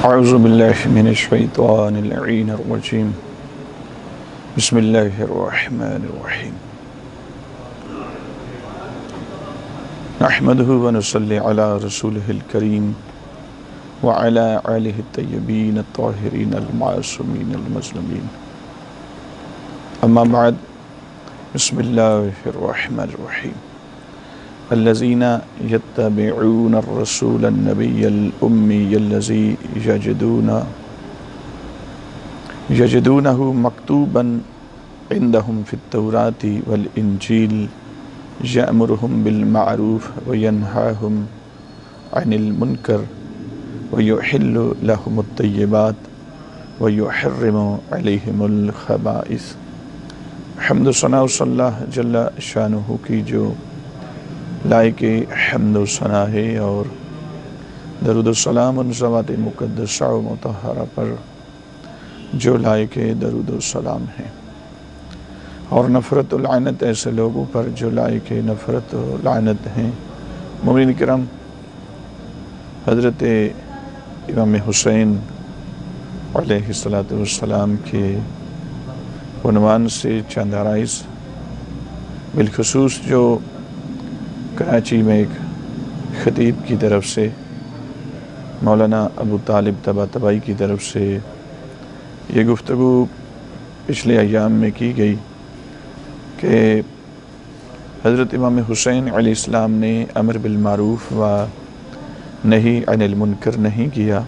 اعوذ باللہ من الشیطان اللعین الرجیم بسم اللہ الرحمن الرحیم نحمدہ ونصلی علی رسولہ الکریم وعلی آلہ الطیبین الطاہرین المعصومین المظلومین اما بعد بسم اللہ الرحمن الرحیم الذین یتبعون الرسول النبی الامی الذی یجدونہ مکتوبا عندہم فی التوراۃ والانجیل یأمرہم بالمعروف وینہاہم عن المنکر ویحل لہم الطیبات ویحرم علیہم الخبائث۔ حمد و ثنا صلی اللہ جل شانہ کی جو لائق حمد و ثنا ہے، اور درود و سلام ان ذوات مقدسہ و مطہرہ پر جو لائق درود و سلام ہے، اور نفرت و لعنت ایسے لوگوں پر جو لائق نفرت و لعنت ہیں۔ مومنین کرام، حضرت امام حسین علیہ السلام کے عنوان سے چند عرائض، بالخصوص جو کراچی میں ایک خطیب کی طرف سے، مولانا ابو طالب طباطبائی کی طرف سے یہ گفتگو پچھلے ایام میں کی گئی کہ حضرت امام حسین علیہ السلام نے امر بالمعروف و نہی عن المنکر نہیں کیا،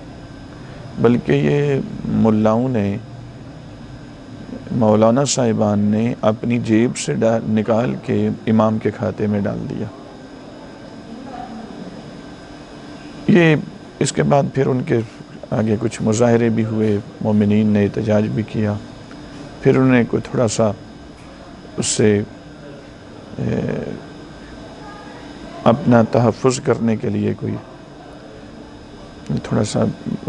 بلکہ یہ ملاؤں نے، مولانا صاحبان نے اپنی جیب سے نکال کے امام کے کھاتے میں ڈال دیا۔ یہ اس کے بعد پھر ان کے آگے کچھ مظاہرے بھی ہوئے، مومنین نے احتجاج بھی کیا، پھر انہوں نے کوئی تھوڑا سا اس سے اپنا تحفظ کرنے کے لیے کوئی تھوڑا سا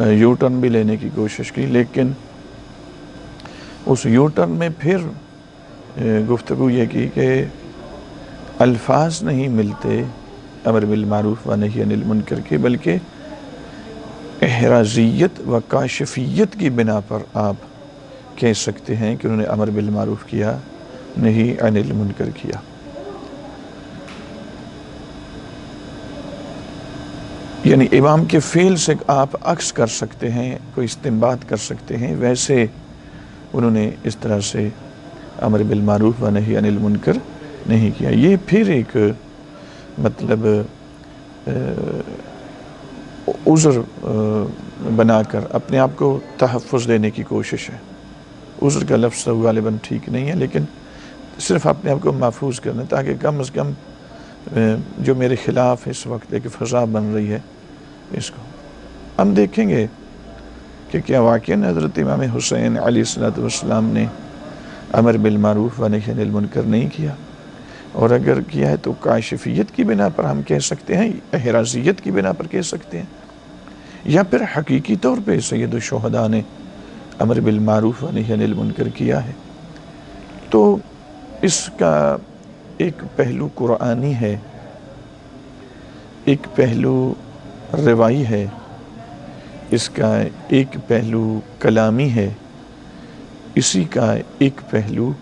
یو ٹرن بھی لینے کی کوشش کی، لیکن اس یو ٹرن میں پھر گفتگو یہ کی کہ الفاظ نہیں ملتے امر بالمعروف و نہی عن المنکر کے، بلکہ احرازیت و کاشفیت کی بنا پر آپ کہہ سکتے ہیں کہ انہوں نے امر بالمعروف کیا، نہی عن المنکر کیا۔ یعنی امام کے فعل سے آپ عکس کر سکتے ہیں، کوئی استنباط کر سکتے ہیں، ویسے انہوں نے اس طرح سے امر بالمعروف و نہی عن المنکر نہیں کیا۔ یہ پھر ایک مطلب عذر بنا کر اپنے آپ کو تحفظ دینے کی کوشش ہے۔ عذر کا لفظ غالباً ٹھیک نہیں ہے، لیکن صرف اپنے آپ کو محفوظ کرنا، تاکہ کم از کم جو میرے خلاف اس وقت ایک فضا بن رہی ہے، اس کو ہم دیکھیں گے کہ کیا واقعاً حضرت امام حسین علیہ السلام نے امر بالمعروف و نہی عن المنکر نہیں کیا، اور اگر کیا ہے تو کاشفیت کی بنا پر ہم کہہ سکتے ہیں، احرازیت کی بنا پر کہہ سکتے ہیں، یا پھر حقیقی طور پہ سید الشہداء نے امر بالمعروف و نہی عن المنکر کیا ہے۔ تو اس کا ایک پہلو قرآنی ہے، ایک پہلو روائی ہے، اس کا ایک پہلو کلامی ہے، اسی کا ایک پہلو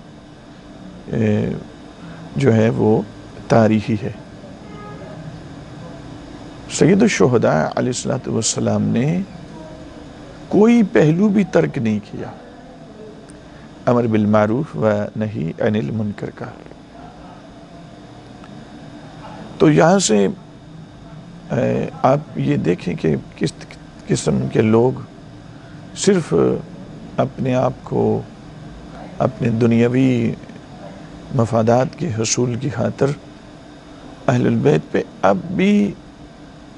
جو ہے وہ تاریخی ہے۔ سید الشہداء علیہ السلام نے کوئی پہلو بھی ترک نہیں کیا امر بالمعروف و نہی عن المنکر کا۔ تو یہاں سے آپ یہ دیکھیں کہ کس قسم کے لوگ صرف اپنے آپ کو اپنے دنیاوی مفادات کے حصول کی خاطر اہل البیت پہ اب بھی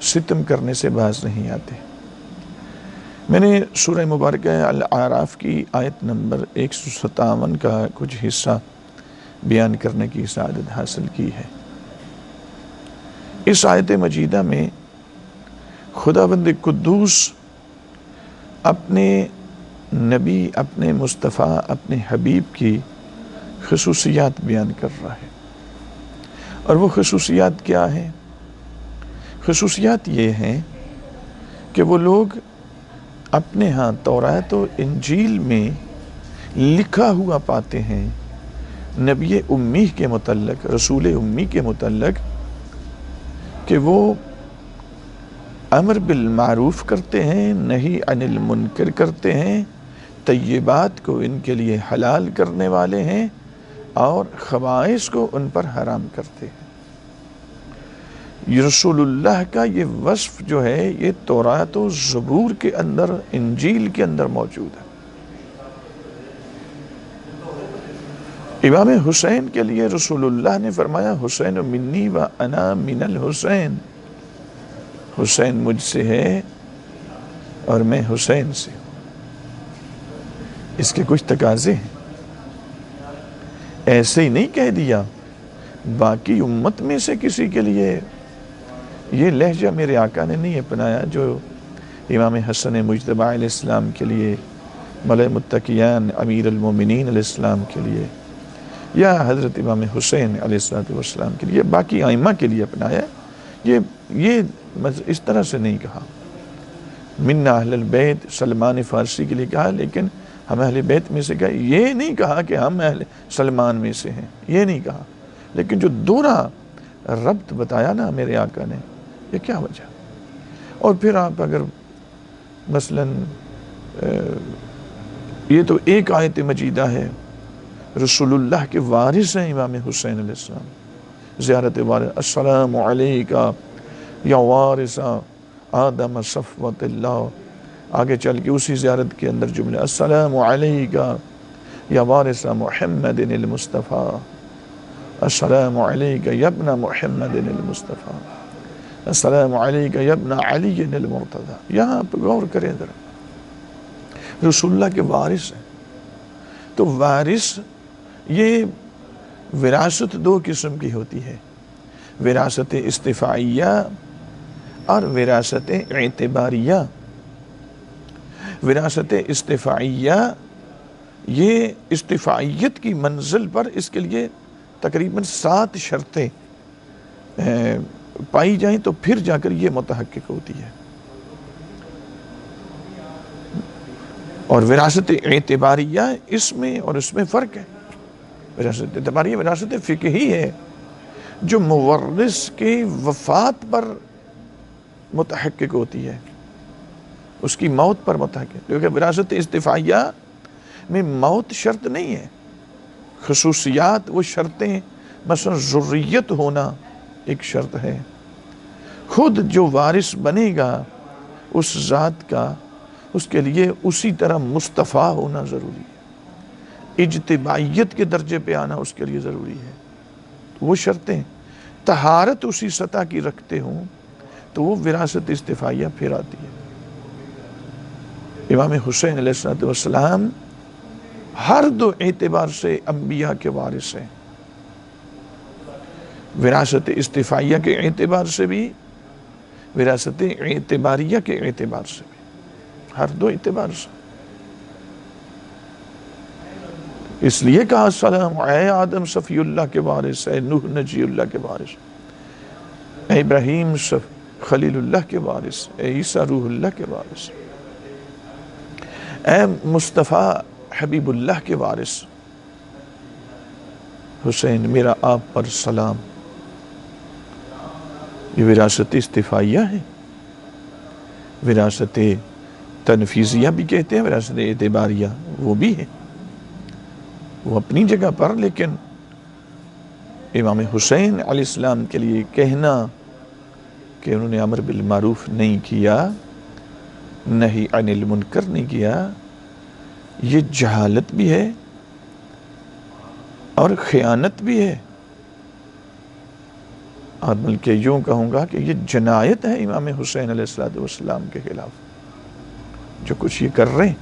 ستم کرنے سے باز نہیں آتے۔ میں نے سورہ مبارکہ الاعراف کی آیت نمبر 157 کا کچھ حصہ بیان کرنے کی سعادت حاصل کی ہے۔ اس آیت مجیدہ میں خداوند قدوس اپنے نبی، اپنے مصطفیٰ، اپنے حبیب کی خصوصیات بیان کر رہا ہے، اور وہ خصوصیات کیا ہیں؟ خصوصیات یہ ہیں کہ وہ لوگ اپنے ہاں تورات و انجیل میں لکھا ہوا پاتے ہیں نبی امی کے متعلق، رسول امی کے متعلق، کہ وہ امر بالمعروف کرتے ہیں، نہی عن المنکر کرتے ہیں، طیبات کو ان کے لیے حلال کرنے والے ہیں اور خبائث کو ان پر حرام کرتے ہیں۔ یہ رسول اللہ کا یہ وصف جو ہے یہ تورات و زبور کے اندر، انجیل کے اندر موجود ہے۔ امام حسین کے لیے رسول اللہ نے فرمایا حسین منی و انا من الحسین، حسین مجھ سے ہے اور میں حسین سے ہوں۔ اس کے کچھ تقاضے ہیں، ایسے ہی نہیں کہہ دیا۔ باقی امت میں سے کسی کے لیے یہ لہجہ میرے آقا نے نہیں اپنایا جو امام حسن مجتبی علیہ السلام کے لیے، ملائے متقیان امیر المومنین علیہ السلام کے لیے، یا حضرت امام حسین علیہ السلام کے لیے، باقی ائمہ کے لیے اپنایا۔ یہ اس طرح سے نہیں کہا۔ من اہل البیت سلمان فارسی کے لیے کہا، لیکن ہم اہل بیت میں سے کہا، یہ نہیں کہا کہ ہم اہل سلمان میں سے ہیں، یہ نہیں کہا۔ لیکن جو دوہرا ربط بتایا نا میرے آقا نے، یہ کیا وجہ؟ اور پھر آپ اگر مثلا یہ تو ایک آیت مجیدہ ہے، رسول اللہ کے وارث ہیں امام حسین علیہ السلام، زیارت وارث، السلام علیکہ یا وارث آدم صفوت اللہ، آگے چل کے اسی زیارت کے اندر جملے، السلام علیکہ یا وارث محمد المصطفیٰ، السلام علیکہ یا ابن محمد المصطفیٰ، السلام علیکہ یا ابن علی المرتضی۔ یہاں پہ غور کریں ذرا، رسول اللہ کے وارث ہیں۔ تو وارث یہ وراثت دو قسم کی ہوتی ہے، وراثت استفاعیہ اور وراثت اعتباریہ۔ وراثت استفاعیہ، یہ استفاعیت کی منزل پر اس کے لیے تقریباً 7 شرطیں پائی جائیں تو پھر جا کر یہ متحقق ہوتی ہے۔ اور وراثت اعتباریہ اس میں اور اس میں فرق ہے۔ وراثت اعتباریہ وراثت فقہی ہے جو مورث کی وفات پر متحقق ہوتی ہے، اس کی موت پر متحقق، کیونکہ وراثت استفاعیہ میں موت شرط نہیں ہے، خصوصیات وہ شرطیں، مثلا ذریت ہونا ایک شرط ہے، خود جو وارث بنے گا اس ذات کا، اس کے لیے اسی طرح مصطفیٰ ہونا ضروری ہے، اجتباعیت کے درجے پہ آنا اس کے لیے ضروری ہے۔ تو وہ شرطیں، طہارت اسی سطح کی رکھتے ہوں تو وہ وراثت استفاعیہ پھر آتی ہے۔ امام حسین علیہ السلام ہر دو اعتبار سے انبیاء کے وارث ہیں، وراثت استفاعیہ کے اعتبار سے بھی، وراثت اعتباریہ کے اعتبار سے بھی، ہر دو اعتبار سے۔ اس لیے کہا السلام، اے آدم صفی اللہ کے وارث، اے نوح نجی اللہ کے وارث، اے ابراہیم خلیل اللہ کے وارث، اے عیسیٰ روح اللہ کے وارث، اے مصطفیٰ حبیب اللہ کے وارث حسین میرا آپ پر سلام۔ یہ وراثت استفاعیہ ہے، وراثت تنفیذیہ بھی کہتے ہیں، وراثت اعتباریہ وہ بھی ہے، وہ اپنی جگہ پر۔ لیکن امام حسین علیہ السلام کے لیے کہنا کہ انہوں نے امر بالمعروف نہیں کیا، نہی عن المنکر نہیں کیا، یہ جہالت بھی ہے اور خیانت بھی ہے، اور بلکہ یوں کہوں گا کہ یہ جنایت ہے امام حسین علیہ السلام کے خلاف جو کچھ یہ کر رہے ہیں۔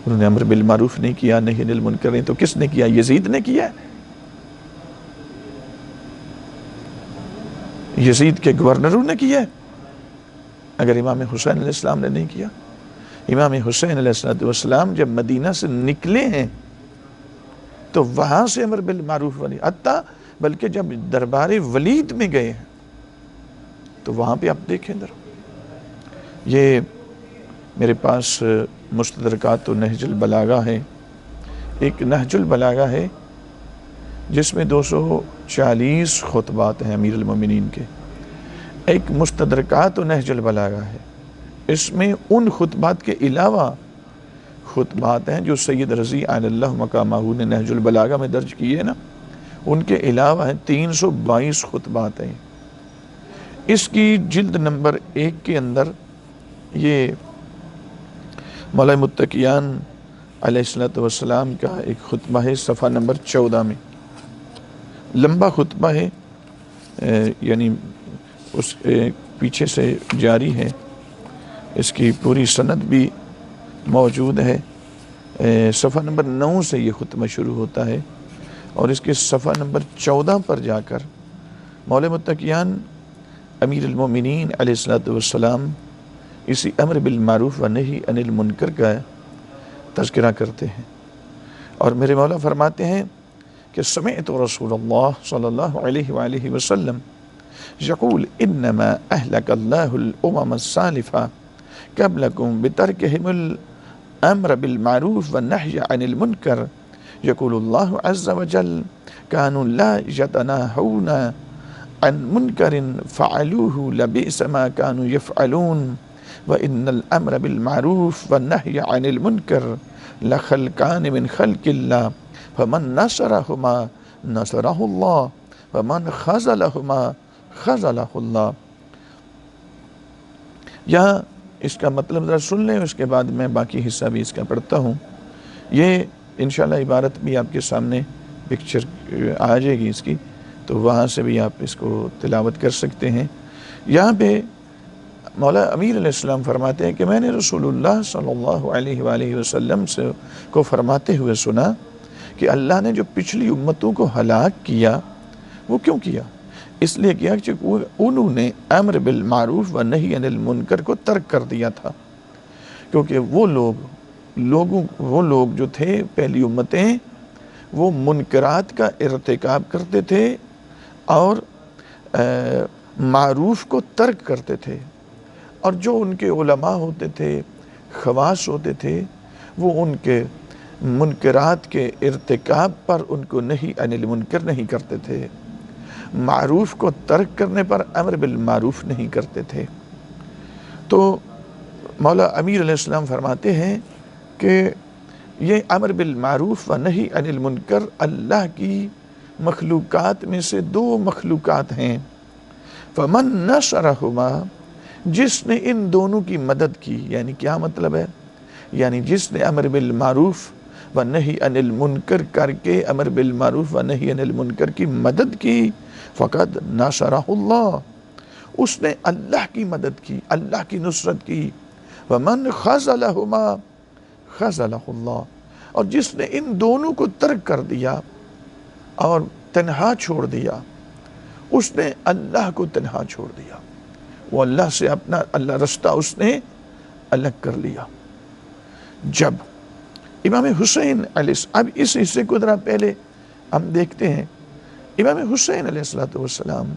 انہوں نے امر بالمعروف نہیں کیا، نہی عن المنکر نہیں، تو کس نے کیا؟ یزید نے کیا ہے۔ یزید کے گورنروں نے کیا ہے، اگر امام حسین علیہ السلام نے نہیں کیا۔ امام حسین علیہ السلام جب مدینہ سے نکلے ہیں تو وہاں سے امر بالمعروف والی، حتیٰ بلکہ جب دربار ولید میں گئے ہیں تو وہاں پہ آپ دیکھیں ذرا، یہ میرے پاس مستدرکات و نہج البلاغہ ہے، ایک نہج البلاغہ ہے جس میں 240 خطبات ہیں امیر المومنین کے، ایک مستدرکات و نہج البلاغہ ہے، اس میں ان خطبات کے علاوہ خطبات ہیں جو سید رضی علی اللہ مقامہ نے نہج البلاغہ میں درج کیے نا، ان کے علاوہ ہیں 322 خطبات ہیں۔ اس کی جلد نمبر 1 کے اندر یہ مولا متقیان علیہ السلام کا ایک خطبہ ہے، صفحہ نمبر 14 میں لمبا خطبہ ہے، یعنی اس پیچھے سے جاری ہے، اس کی پوری سند بھی موجود ہے۔ صفحہ نمبر 9 سے یہ خطبہ شروع ہوتا ہے اور اس کے صفحہ نمبر 14 پر جا کر مولا متقیان امیر المومنین علیہ السلام اسی امر بالمعروف و نہی عن المنکر کا تذکرہ کرتے ہیں، اور میرے مولا فرماتے ہیں کہ سمعت رسول اللہ صلی اللہ علیہ وآلہ وسلم یقول انما اہلک اللہ الامم السالفہ قبلکم بترکہم الامر بالمعروف والنہی عن المنکر یقول اللہ عز وجل كانوا لا يتناهون عن منکر فعلوه لبئس ما كانوا يفعلون وإن الأمر بالمعروف والنهي عن المنكر لخلقان من خلق الله فمن نصرهما نصره الله ومن خذلهما خذله الله۔ یہاں اس کا مطلب ذرا سن لیں، اس کے بعد میں باقی حصہ بھی اس کا پڑھتا ہوں۔ یہ انشاءاللہ عبارت بھی آپ کے سامنے پکچر آ جائے گی اس کی، تو وہاں سے بھی آپ اس کو تلاوت کر سکتے ہیں۔ یہاں پہ مولا امیر علیہ السلام فرماتے ہیں کہ میں نے رسول اللہ صلی اللہ علیہ وآلہ وسلم سے کو فرماتے ہوئے سنا کہ اللہ نے جو پچھلی امتوں کو ہلاک کیا وہ کیوں کیا؟ اس لیے کیا کہ انہوں نے امر بالمعروف و نہی عن المنکر کو ترک کر دیا تھا، کیونکہ وہ لوگ جو تھے پہلی امتیں، وہ منکرات کا ارتکاب کرتے تھے اور معروف کو ترک کرتے تھے، اور جو ان کے علماء ہوتے تھے، خواص ہوتے تھے، وہ ان کے منکرات کے ارتکاب پر ان کو نہیں عن المنکر نہیں کرتے تھے، معروف کو ترک کرنے پر امر بالمعروف نہیں کرتے تھے۔ تو مولا امیر علیہ السلام فرماتے ہیں کہ یہ امر بالمعروف و نہی عن المنکر اللہ کی مخلوقات میں سے 2 مخلوقات ہیں، فمن نصرہما، جس نے ان دونوں کی مدد کی، یعنی کیا مطلب ہے؟ یعنی جس نے امر بالمعروف و نہی عن المنکر کر کے امر بالمعروف و نہی عن المنکر کی مدد کی، فقد نصرہ اللہ، اس نے اللہ کی مدد کی، اللہ کی نصرت کی۔ ومن خذلہما خذلہ اللہ، اور جس نے ان دونوں کو ترک کر دیا اور تنہا چھوڑ دیا، اس نے اللہ کو تنہا چھوڑ دیا، وہ اللہ سے اپنا رستہ اس نے الگ کر لیا۔ جب امام حسین علیہ، اب اس حصے کو ذرا پہلے ہم دیکھتے ہیں۔ امام حسین علیہ السلام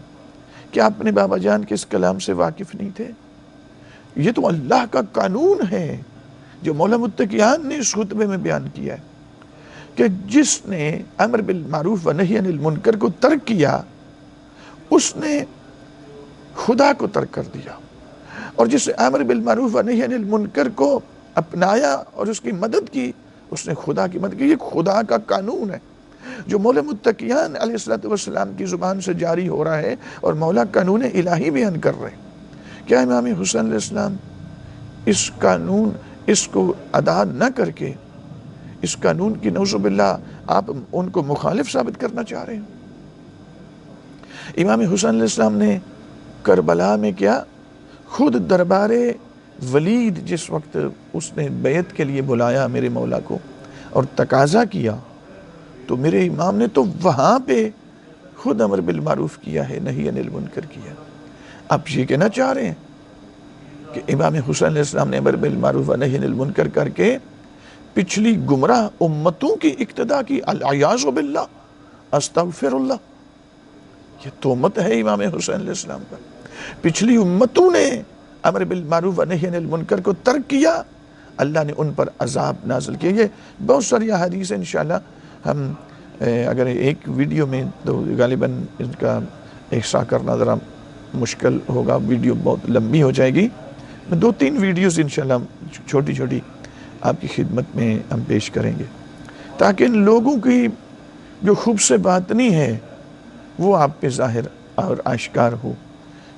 کیا اپنے بابا جان کے اس کلام سے واقف نہیں تھے؟ یہ تو اللہ کا قانون ہے جو مولا متقیان نے اس خطبے میں بیان کیا ہے کہ جس نے امر بالمعروف و نہی عن المنکر کو ترک کیا اس نے خدا کو ترک کر دیا، اور جس نے امر بالمعروف و نہی عن المنکر کو اپنایا اور اس کی مدد کی، اس نے خدا کی مدد کی۔ یہ خدا کا قانون ہے جو مولا متقیان علیہ السلام کی زبان سے جاری ہو رہا ہے، اور مولا قانون الہی بیان کر رہے ہیں۔ کیا امام حسین علیہ السلام اس قانون اس کو ادا نہ کر کے اس قانون کی نعوذ باللہ آپ ان کو مخالف ثابت کرنا چاہ رہے ہیں؟ امام حسین علیہ السلام نے کربلا میں کیا خود دربار ولید، جس وقت اس نے بیعت کے لیے بلایا میرے مولا کو اور تقاضا کیا، تو میرے امام نے تو وہاں پہ خود امر بالمعروف کیا ہے، نہی عن المنکر کیا۔ آپ یہ کہنا چاہ رہے ہیں کہ امام حسین علیہ السلام نے امر بالمعروف و نہی عن المنکر کر کے پچھلی گمراہ امتوں کی اقتدا کی؟ العیاذ باللہ، استغفر اللہ۔ یہ تہمت ہے امام حسین علیہ السلام پر۔ پچھلی امتوں نے امر بالمعروف و نہی عن المنکر کو ترک کیا، اللہ نے ان پر عذاب نازل کیا۔ یہ بہت ساری حدیث ہیں، انشاءاللہ ہم اگر ایک ویڈیو میں تو غالباً ان کا احصاء کرنا ذرا مشکل ہوگا، ویڈیو بہت لمبی ہو جائے گی۔ 2-3 ویڈیوز انشاءاللہ چھوٹی چھوٹی آپ کی خدمت میں ہم پیش کریں گے، تاکہ ان لوگوں کی جو خوب سے باطنی ہے وہ آپ پہ ظاہر اور آشکار ہو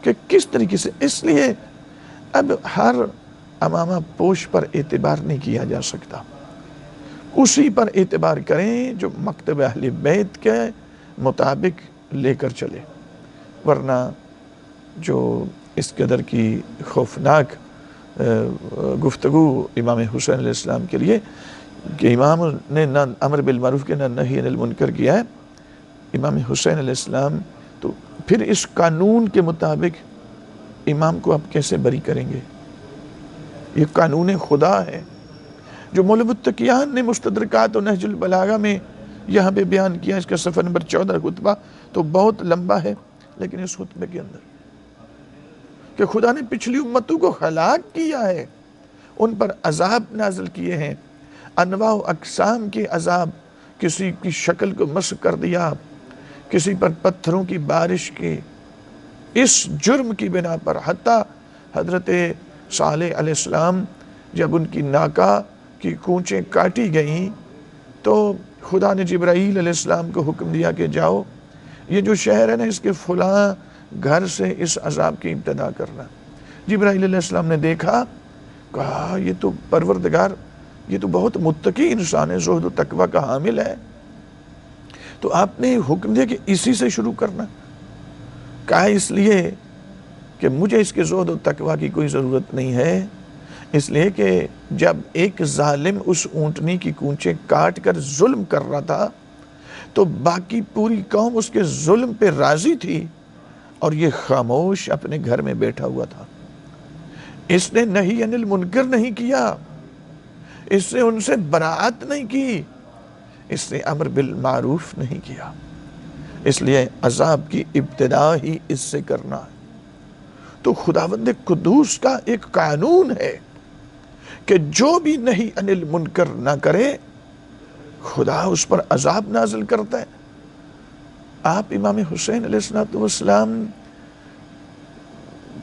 کہ کس طریقے سے۔ اس لیے اب ہر امامہ پوش پر اعتبار نہیں کیا جا سکتا، اسی پر اعتبار کریں جو مکتب اہل بیت کے مطابق لے کر چلے، ورنہ جو اس قدر کی خوفناک گفتگو امام حسین علیہ السلام کے لیے کہ امام نے نہ امر بالمعروف کے نہ نہی عن المنکر کیا ہے، امام حسین علیہ السلام، تو پھر اس قانون کے مطابق امام کو آپ کیسے بری کریں گے؟ یہ قانون خدا ہے جو مولا متقیان نے مستدرکات و نہج البلاغہ میں یہاں پہ بیان کیا۔ اس کا صفحہ نمبر 14 خطبہ تو بہت لمبا ہے، لیکن اس خطبے کے اندر کہ خدا نے پچھلی امتوں کو ہلاک کیا ہے، ان پر عذاب نازل کیے ہیں، انواع و اقسام کے عذاب، کسی کی شکل کو مسخ کر دیا، کسی پر پتھروں کی بارش کی، اس جرم کی بنا پر حتیٰ حضرت صالح علیہ السلام جب ان کی ناکہ کی کونچیں کاٹی گئیں تو خدا نے جبرائیل علیہ السلام کو حکم دیا کہ جاؤ یہ جو شہر ہے نا اس کے فلاں گھر سے اس عذاب کی ابتدا کرنا۔ جبرائیل علیہ السلام نے دیکھا، کہا یہ تو پروردگار، یہ تو بہت متقی انسان ہے، زہد و تقوی کا حامل ہے، تو آپ نے حکم دیا کہ اسی سے شروع کرنا۔ کہا اس لیے کہ مجھے اس کے زہد و تقوی کی کوئی ضرورت نہیں ہے، اس لیے کہ جب ایک ظالم اس اونٹنی کی کونچیں کاٹ کر ظلم کر رہا تھا تو باقی پوری قوم اس کے ظلم پہ راضی تھی اور یہ خاموش اپنے گھر میں بیٹھا ہوا تھا۔ اس نے نہی عن المنکر نہیں کیا، اس نے ان سے براعت نہیں کی، اس نے امر بالمعروف نہیں کیا، اس لیے عذاب کی ابتدا ہی اس سے کرنا ہے۔ تو خداوند قدوس کا ایک قانون ہے کہ جو بھی نہی عن المنکر نہ کرے خدا اس پر عذاب نازل کرتا ہے۔ آپ امام حسین علیہ السلام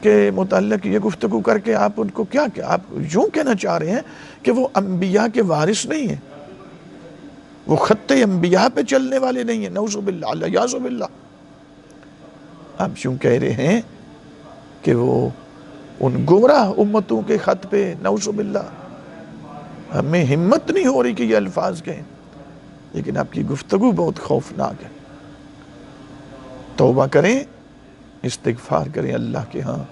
کے متعلق یہ گفتگو کر کے آپ ان کو کیا آپ یوں کہنا چاہ رہے ہیں کہ وہ انبیاء کے وارث نہیں ہیں، وہ خط انبیاء پہ چلنے والے نہیں ہیں؟ نعوذ باللہ، الیاذ باللہ۔ آپ یوں کہہ رہے ہیں کہ وہ ان گمراہ امتوں کے خط پہ، نعوذ باللہ۔ ہمیں ہمت نہیں ہو رہی کہ یہ الفاظ کہیں، لیکن آپ کی گفتگو بہت خوفناک ہے۔ توبہ کریں، استغفار کریں اللہ کے ہاں،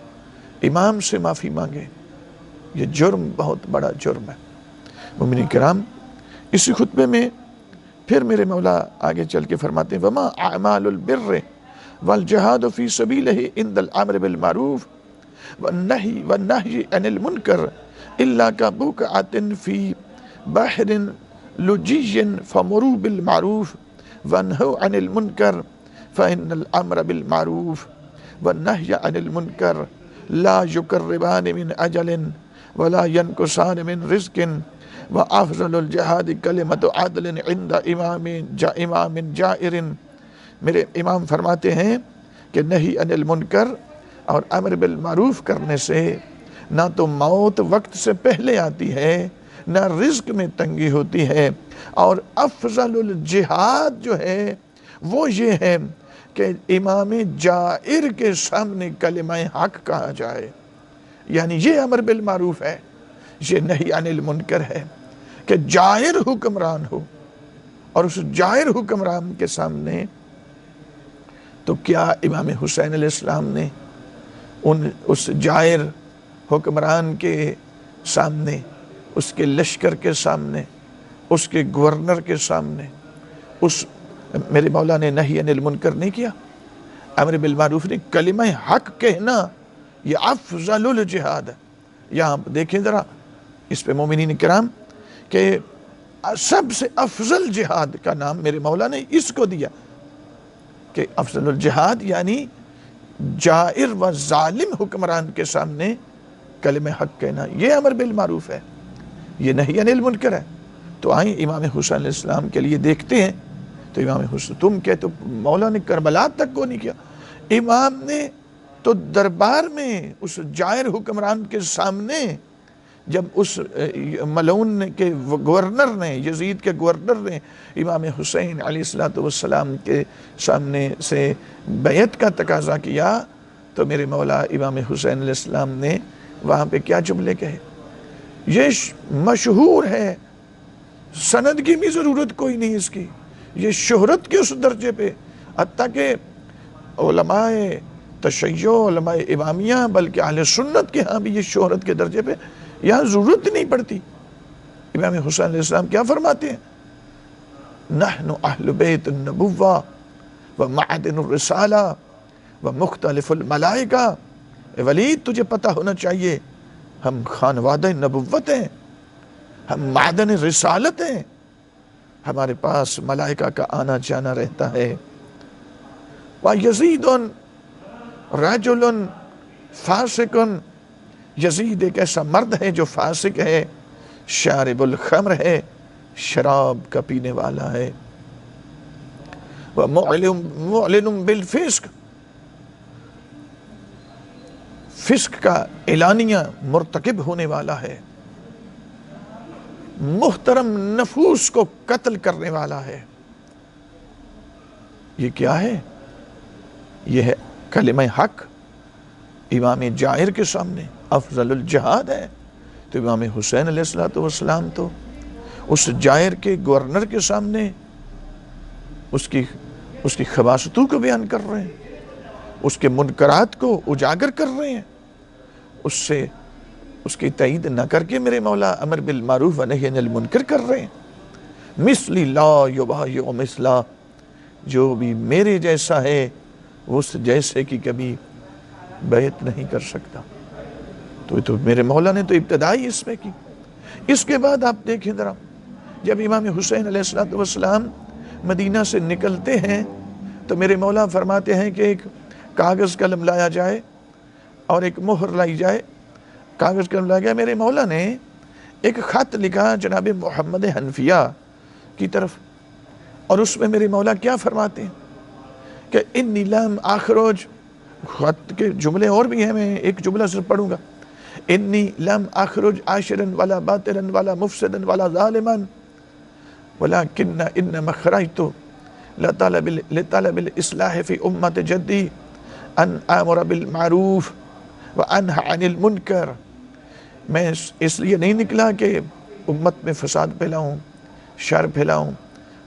امام سے معافی مانگیں، یہ جرم بہت بڑا جرم ہے۔ مومنین کرام، اسی خطبے میں پھر میرے مولا آگے چل کے فرماتے ہیں وَمَا أَعْمَالُ الْبِرِّ وَالْجِهَادُ فِي سَبِيلِهِ عِنْدَ الْأَمْرِ بِالْمَعْرُوفِ وَالنَّهْيِ عَنِ الْمُنْكَرِ إِلَّا كَبُقْعَةٍ فِي بَحْرٍ لُجِيٍّ فَمُرُوا بِالْمَعْرُوفِ وَانْهَوْا عَنِ الْمُنْكَرِ فَإِنَّ الْأَمْرَ بِالْمَعْرُوفِ وَالنَّهْيَ عَنِ الْمُنْكَرِ لَا يُقَرِّبَانِ مِنْ أَجَلٍ وَلَا يَنْقُصَانِ مِنْ رِزْقٍ وَأَفْضَلُ الْجِهَادِ كَلِمَةُ عَدْلٍ عِنْدَ امام جائر۔ میرے امام فرماتے ہیں کہ نہی عن المنکر اور امر بالمعروف کرنے سے نہ تو موت وقت سے پہلے آتی ہے، نہ رزق میں تنگی ہوتی ہے، اور افضل الجہاد جو ہے وہ یہ ہے کہ امام جائر کے سامنے کلمہ حق کہا جائے، یعنی یہ امر بالمعروف ہے، یہ نہی عن المنکر ہے کہ جائر حکمران ہو، اور اس جائر حکمران کے سامنے تو کیا امام حسین علیہ السلام نے اس جائر حکمران کے سامنے، اس کے لشکر کے سامنے، اس کے گورنر کے سامنے میرے مولا نے نہی عن المنکر نہیں کیا، امر بالمعروف نے کلمہ حق کہنا یہ افضل الجہاد ہے۔ یہاں دیکھیں ذرا اس پہ مومنین کرام کہ سب سے افضل جہاد کا نام میرے مولا نے اس کو دیا کہ افضل الجہاد، یعنی جائر و ظالم حکمران کے سامنے کلمہ حق کہنا، یہ امر بالمعروف ہے، یہ نہی عن المنکر ہے۔ تو آئیں امام حسین علیہ السلام کے لیے دیکھتے ہیں۔ تو امام حسین، تم کہ تو مولا نے کربلا تک کو نہیں کیا، امام نے تو دربار میں اس جائر حکمران کے سامنے جب اس ملعون کے گورنر نے، یزید کے گورنر نے امام حسین علیہ السلام کے سامنے سے بیعت کا تقاضا کیا، تو میرے مولا امام حسین علیہ السلام نے وہاں پہ کیا جملے کہے؟ یہ مشہور ہے، سند کی بھی ضرورت کوئی نہیں اس کی، یہ شہرت کے اس درجے پہ، حتیٰ کہ علماء تشیع، علماء امامیہ، بلکہ اہل سنت کے ہاں بھی یہ شہرت کے درجے پہ یہاں ضرورت نہیں پڑتی۔ امام حسین علیہ السلام کیا فرماتے ہیں؟ نحن اہل بیت النبوہ و معدن الرسالہ و مختلف الملائکہ۔ اے ولید، تجھے پتہ ہونا چاہیے ہم خانوادہ نبوت ہیں، ہم معدن رسالت ہیں، ہمارے پاس ملائکہ کا آنا جانا رہتا ہے۔ وَيَزِيدٌ رَجُلٌ فاسقٌ، یزید ایک ایسا مرد ہے جو فاسق ہے، شارب الخمر ہے، شراب کا پینے والا ہے، وَمُعْلِنٌ بِالْفِسْقِ، فسق کا اعلانیہ مرتکب ہونے والا ہے، محترم نفوس کو قتل کرنے والا ہے۔ یہ کیا ہے؟ یہ ہے کلمہ حق امام جائر کے سامنے افضل الجہاد ہے۔ تو امام حسین علیہ السلام تو اس جائر کے گورنر کے سامنے اس کی خباثتوں کو بیان کر رہے ہیں، اس کے منکرات کو اجاگر کر رہے ہیں، اس کی تائید نہ کر کے میرے مولا امر بالمعروف و نہی عن المنکر کر رہے ہیں۔ مثلی لا یبایع مثلا، جو بھی میرے جیسا ہے اس جیسے کی کبھی بیعت نہیں کر سکتا۔ تو میرے مولا نے تو ابتدائی اس میں کی۔ اس کے بعد آپ دیکھیں ذرا، جب امام حسین علیہ السلام مدینہ سے نکلتے ہیں تو میرے مولا فرماتے ہیں کہ ایک کاغذ قلم لایا جائے اور ایک مہر لائی جائے۔ کاغذ قلم لایا گیا، میرے مولا نے ایک خط لکھا جناب محمد حنفیہ کی طرف، اور اس میں میرے مولا کیا فرماتے ہیں کہ انی لم اخرج، خط کے جملے اور بھی ہیں، میں ایک جملہ صرف پڑھوں گا، انی لم اخرج عاشرا ولا باطلا ولا مفسدا ولا ظالما ولكن انما خرجت لطلب الاصلاح في امة جدي ان امر بالمعروف وانهى عن المنکر۔ میں اس لیے نہیں نکلا کہ امت میں فساد پھیلاؤں، شر پھیلاؤں،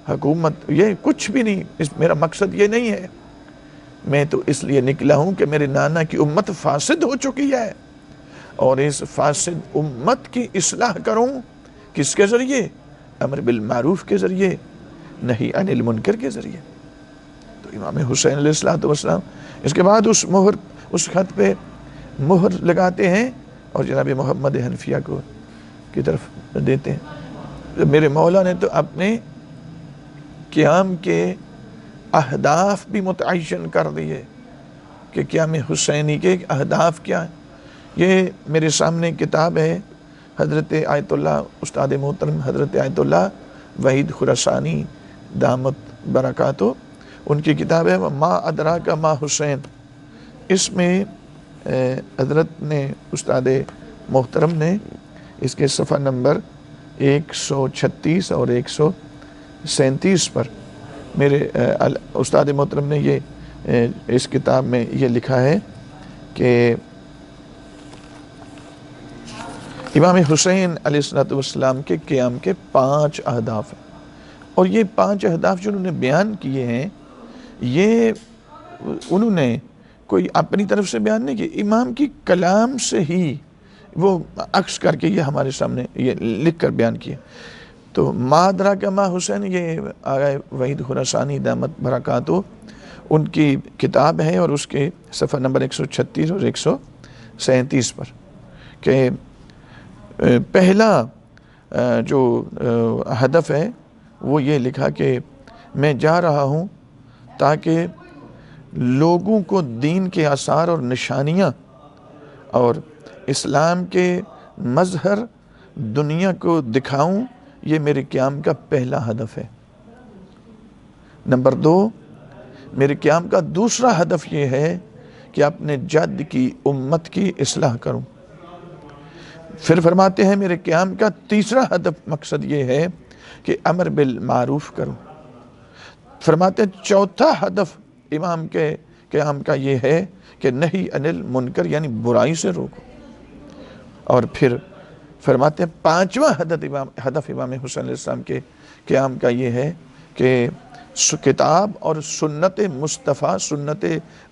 حکومت، یہ کچھ بھی نہیں، میرا مقصد یہ نہیں ہے۔ میں تو اس لیے نکلا ہوں کہ میرے نانا کی امت فاسد ہو چکی ہے، اور اس فاسد امت کی اصلاح کروں، کس کے ذریعے؟ امر بالمعروف کے ذریعے، نہی عن المنکر کے ذریعے۔ تو امام حسین علیہ السلام اس کے بعد اس خط پہ مہر لگاتے ہیں اور جناب محمد حنفیہ کی طرف دیتے ہیں۔ میرے مولا نے تو اپنے قیام کے اہداف بھی متعین کر دیے کہ قیام حسینی کے اہداف کیا ہیں۔ یہ میرے سامنے کتاب ہے، حضرت آیت اللہ استاد محترم حضرت آیت اللہ وحید خراسانی دامت برکاتہ، ان کی کتاب ہے ما ادراک ما حسین۔ اس میں حضرت نے، استاد محترم نے اس کے صفحہ نمبر 136 اور 137 پر میرے استاد محترم نے یہ اس کتاب میں یہ لکھا ہے کہ امام حسین علیہ السلام کے قیام کے 5 اہداف ہیں، اور یہ 5 اہداف جو انہوں نے بیان کیے ہیں، یہ انہوں نے کوئی اپنی طرف سے بیان نہیں کیے، امام کی کلام سے ہی وہ عکس کر کے یہ ہمارے سامنے یہ لکھ کر بیان کیے۔ تو ما ادراک ما حسین، یہ آقا وحید خراسانی دامت برکاتہ ان کی کتاب ہے، اور اس کے صفحہ نمبر 136 اور 137 پر کہ پہلا جو ہدف ہے وہ یہ لکھا کہ میں جا رہا ہوں تاکہ لوگوں کو دین کے آثار اور نشانیاں اور اسلام کے مظہر دنیا کو دکھاؤں، یہ میرے قیام کا پہلا ہدف ہے۔ نمبر 2، میرے قیام کا دوسرا ہدف یہ ہے کہ اپنے جد کی امت کی اصلاح کروں۔ پھر فرماتے ہیں میرے قیام کا تیسرا ہدف مقصد یہ ہے کہ امر بالمعروف کروں۔ فرماتے ہیں چوتھا ہدف امام کے قیام کا یہ ہے کہ نہی عن المنکر یعنی برائی سے روکو۔ اور پھر فرماتے ہیں پانچواں ہدف امام حسین علیہ السلام کے قیام کا یہ ہے کہ کتاب اور سنت مصطفیٰ، سنت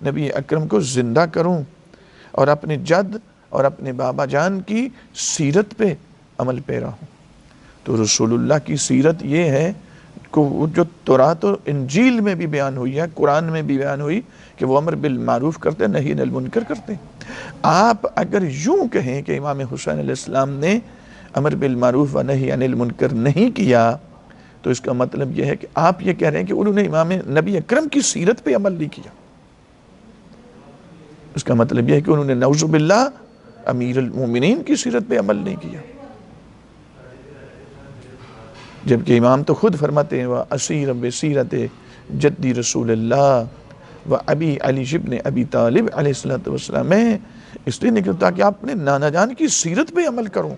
نبی اکرم کو زندہ کروں اور اپنے جد اور اپنے بابا جان کی سیرت پہ عمل پیرا ہوں۔ تو رسول اللہ کی سیرت یہ ہے جو تورات اور انجیل میں بھی بیان ہوئی ہے، قرآن میں بھی بیان ہوئی کہ وہ امر بالمعروف کرتے، نہی عن المنکر کرتے۔ آپ اگر یوں کہیں کہ امام حسین علیہ السلام نے امر بالمعروف و نہی عن المنکر نہیں کیا، تو اس کا مطلب یہ ہے کہ آپ یہ کہہ رہے ہیں کہ انہوں نے امام نبی اکرم کی سیرت پہ عمل نہیں کیا۔ اس کا مطلب یہ ہے کہ انہوں نے نعوذ باللہ امیر المومنین کی سیرت پہ عمل نہیں کیا، جبکہ امام تو خود فرماتے ہیں وَأَسِيرًا بِسِيرَةِ جدی رسول اللہ و ابی علی ابن ابی طالب علیہ السلام، میں اس لیے نہیں تاکہ آپ اپنے نانا جان کی سیرت پہ عمل کروں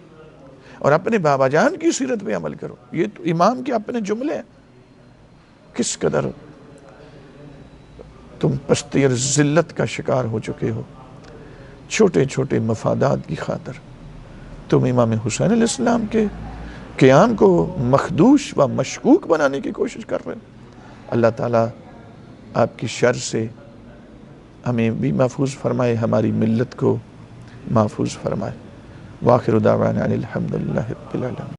اور اپنے بابا جان کی سیرت پہ عمل کروں۔ یہ تو امام کے اپنے جملے ہیں۔ کس قدر تم پستی اور ذلت کا شکار ہو چکے ہو، چھوٹے چھوٹے مفادات کی خاطر تم امام حسین علیہ السلام کے قیام کو مخدوش و مشکوک بنانے کی کوشش کر رہے ہیں۔ اللہ تعالیٰ آپ کی شر سے ہمیں بھی محفوظ فرمائے، ہماری ملت کو محفوظ فرمائے۔ وآخر دعوانا ان الحمدللہ رب العالمین۔